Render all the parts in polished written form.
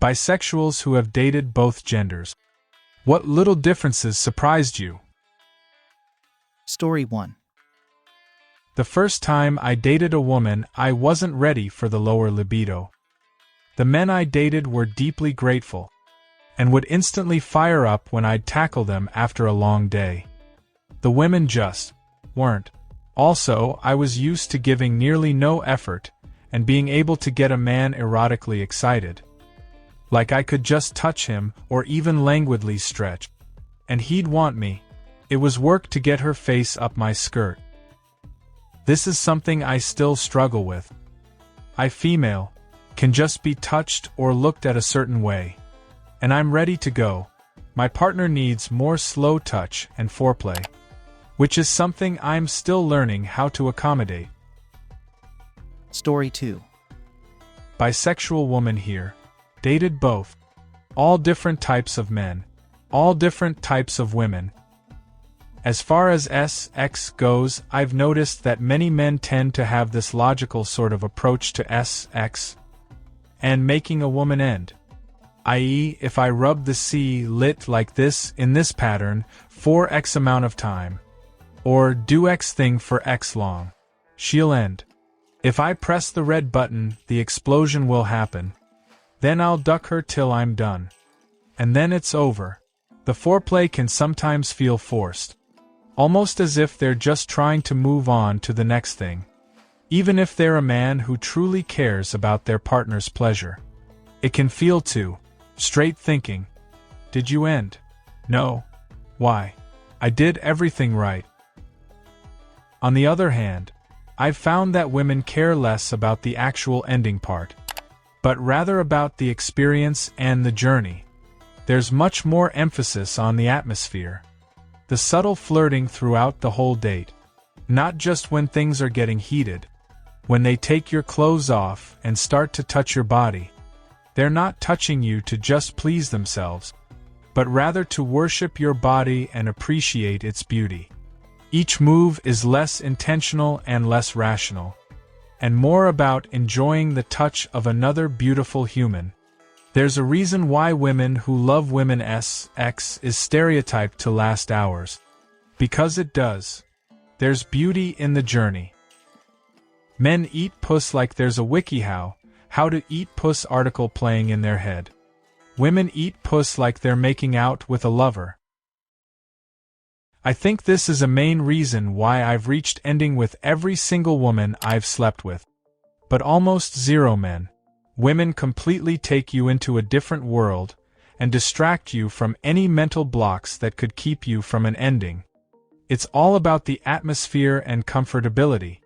Bisexuals who have dated both genders. What little differences surprised you? Story 1. The first time I dated a woman, I wasn't ready for the lower libido. The men I dated were deeply grateful, and would instantly fire up when I'd tackle them after a long day. The women just weren't. Also, I was used to giving nearly no effort, and being able to get a man erotically excited. Like I could just touch him, or even languidly stretch, and he'd want me. It was work to get her face up my skirt. This is something I still struggle with. I female, can just be touched or looked at a certain way, and I'm ready to go. My partner needs more slow touch and foreplay, which is something I'm still learning how to accommodate. Story 2. Bisexual woman here. Dated both. All different types of men. All different types of women. As far as sex goes, I've noticed that many men tend to have this logical sort of approach to sex and making a woman end. I.e., if I rub the clit like this in this pattern for X amount of time, or do X thing for X long, she'll end. If I press the red button, the explosion will happen. Then I'll duck her till I'm done. And then it's over. The foreplay can sometimes feel forced, almost as if they're just trying to move on to the next thing, even if they're a man who truly cares about their partner's pleasure. It can feel too straight thinking. Did you end? No. Why? I did everything right. On the other hand, I've found that women care less about the actual ending part, but rather about the experience and the journey. There's much more emphasis on the atmosphere, the subtle flirting throughout the whole date. Not just when things are getting heated. When they take your clothes off and start to touch your body. They're not touching you to just please themselves, but rather to worship your body and appreciate its beauty. Each move is less intentional and less rational, and more about enjoying the touch of another beautiful human. There's a reason why women who love women sex is stereotyped to last hours. Because it does. There's beauty in the journey. Men eat puss like there's a WikiHow, how to eat puss article playing in their head. Women eat puss like they're making out with a lover. I think this is a main reason why I've reached ending with every single woman I've slept with. But almost zero men. Women completely take you into a different world and distract you from any mental blocks that could keep you from an ending. It's all about the atmosphere and comfortability.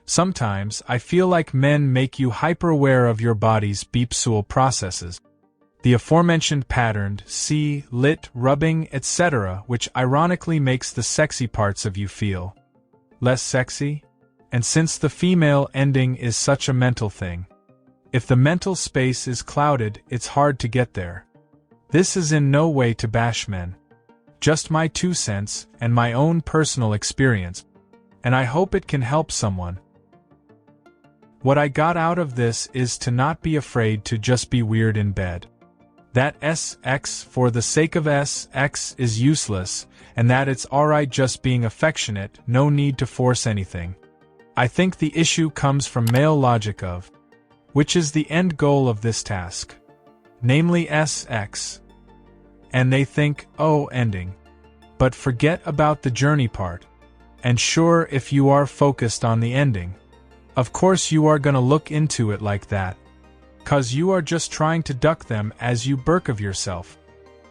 Sometimes I feel like men make you hyper-aware of your body's beep-soul processes. The aforementioned patterned, lit, rubbing, etc., which ironically makes the sexy parts of you feel less sexy. And since the female ending is such a mental thing, if the mental space is clouded, it's hard to get there. This is in no way to bash men. Just my 2 cents and my own personal experience, and I hope it can help someone. What I got out of this is to not be afraid to just be weird in bed. That sex for the sake of sex is useless, and that it's alright just being affectionate, no need to force anything. I think the issue comes from male logic of, which is the end goal of this task, namely sex. And they think, oh, ending. But forget about the journey part. And sure, if you are focused on the ending, of course you are gonna look into it like that. 'Cause you are just trying to duck them as you burk of yourself.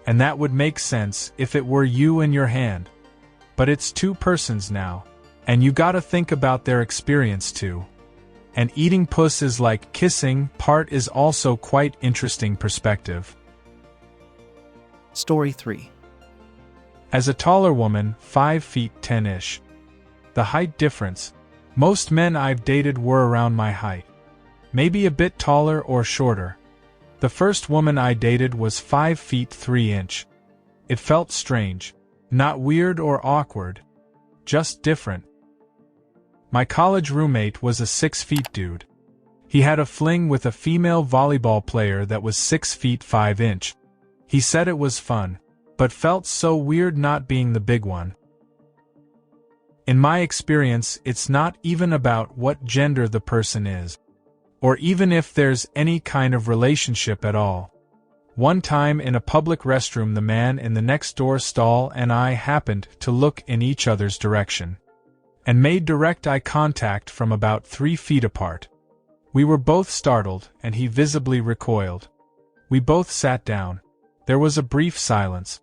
And that would make sense if it were you and your hand. But it's 2 persons now, and you gotta think about their experience too. And eating puss is like kissing part is also quite interesting perspective. Story 3. As a taller woman, 5 feet 10-ish. The height difference. Most men I've dated were around my height. Maybe a bit taller or shorter. The first woman I dated was 5 feet 3 inch. It felt strange. Not weird or awkward. Just different. My college roommate was a 6 feet dude. He had a fling with a female volleyball player that was 6 feet 5 inches. He said it was fun, but felt so weird not being the big one. In my experience, it's not even about what gender the person is, or even if there's any kind of relationship at all. One time in a public restroom, the man in the next door stall and I happened to look in each other's direction, and made direct eye contact from about 3 feet apart. We were both startled, and he visibly recoiled. We both sat down. There was a brief silence.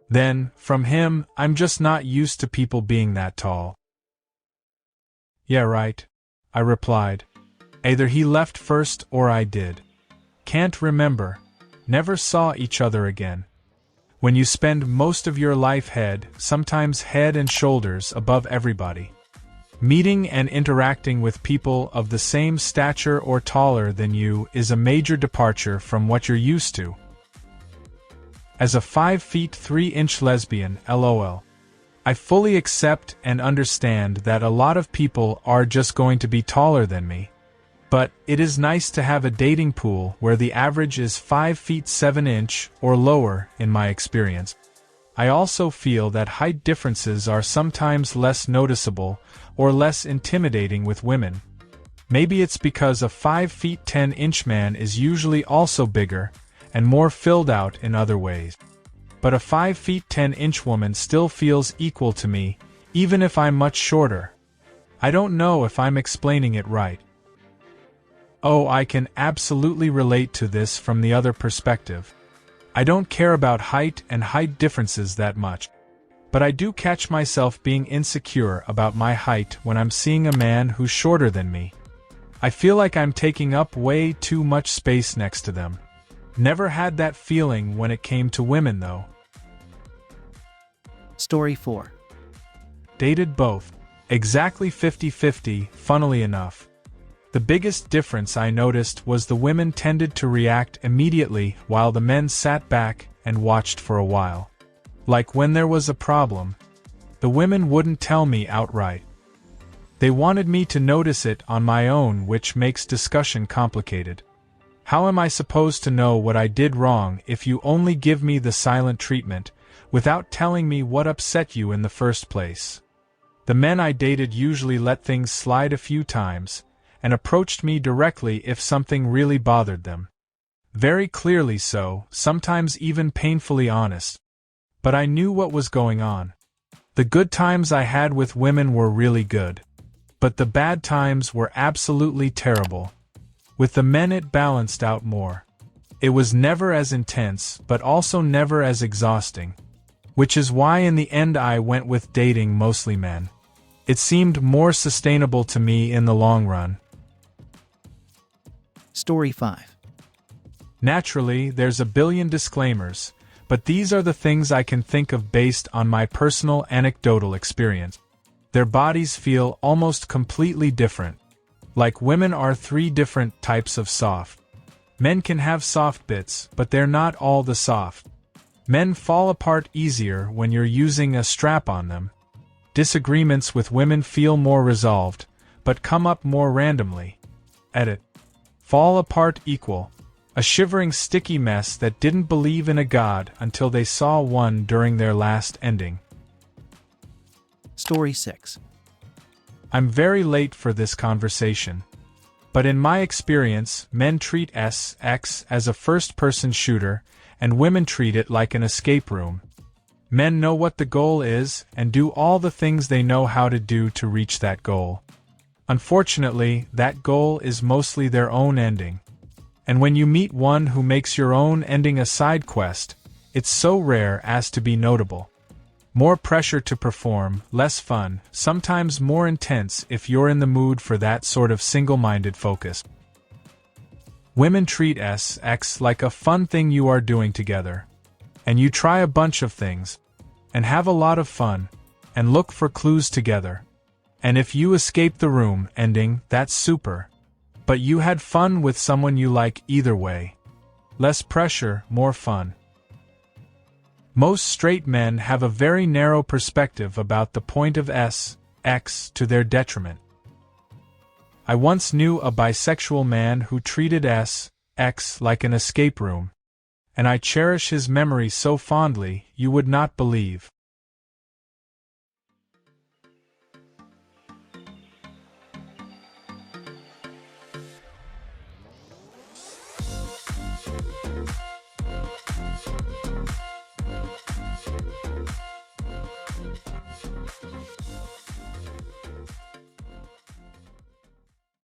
Then, from him, "I'm just not used to people being that tall." "Yeah, right," I replied. Either he left first or I did. Can't remember. Never saw each other again. When you spend most of your life sometimes head and shoulders above everybody, meeting and interacting with people of the same stature or taller than you is a major departure from what you're used to. As a 5 feet 3 inch lesbian, lol, I fully accept and understand that a lot of people are just going to be taller than me. But it is nice to have a dating pool where the average is 5 feet 7 inch or lower in my experience. I also feel that height differences are sometimes less noticeable or less intimidating with women. Maybe it's because a 5 feet 10 inch man is usually also bigger and more filled out in other ways. But a 5 feet 10 inch woman still feels equal to me, even if I'm much shorter. I don't know if I'm explaining it right. Oh, I can absolutely relate to this from the other perspective. I don't care about height and height differences that much, but I do catch myself being insecure about my height when I'm seeing a man who's shorter than me. I feel like I'm taking up way too much space next to them. Never had that feeling when it came to women, though. Story 4. Dated both. Exactly 50-50, funnily enough. The biggest difference I noticed was the women tended to react immediately while the men sat back and watched for a while. Like when there was a problem, the women wouldn't tell me outright. They wanted me to notice it on my own, which makes discussion complicated. How am I supposed to know what I did wrong if you only give me the silent treatment, without telling me what upset you in the first place? The men I dated usually let things slide a few times, and approached me directly if something really bothered them. Very clearly so, sometimes even painfully honest. But I knew what was going on. The good times I had with women were really good. But the bad times were absolutely terrible. With the men it balanced out more. It was never as intense, but also never as exhausting. Which is why in the end I went with dating mostly men. It seemed more sustainable to me in the long run. Story 5. Naturally, there's a billion disclaimers, but these are the things I can think of based on my personal anecdotal experience. Their bodies feel almost completely different. Like women are 3 different types of soft. Men can have soft bits, but they're not all the soft. Men fall apart easier when you're using a strap on them. Disagreements with women feel more resolved, but come up more randomly. Edit. Fall apart equal. A shivering sticky mess that didn't believe in a god until they saw one during their last ending. Story 6. I'm very late for this conversation. But in my experience, men treat sex as a first-person shooter, and women treat it like an escape room. Men know what the goal is, and do all the things they know how to do to reach that goal. Unfortunately, that goal is mostly their own ending. And when you meet one who makes your own ending a side quest, it's so rare as to be notable. More pressure to perform, less fun, sometimes more intense if you're in the mood for that sort of single-minded focus. Women treat sex like a fun thing you are doing together. And you try a bunch of things, and have a lot of fun, and look for clues together. And if you escape the room ending, that's super. But you had fun with someone you like either way. Less pressure, more fun. Most straight men have a very narrow perspective about the point of sex to their detriment. I once knew a bisexual man who treated X like an escape room, and I cherish his memory so fondly you would not believe.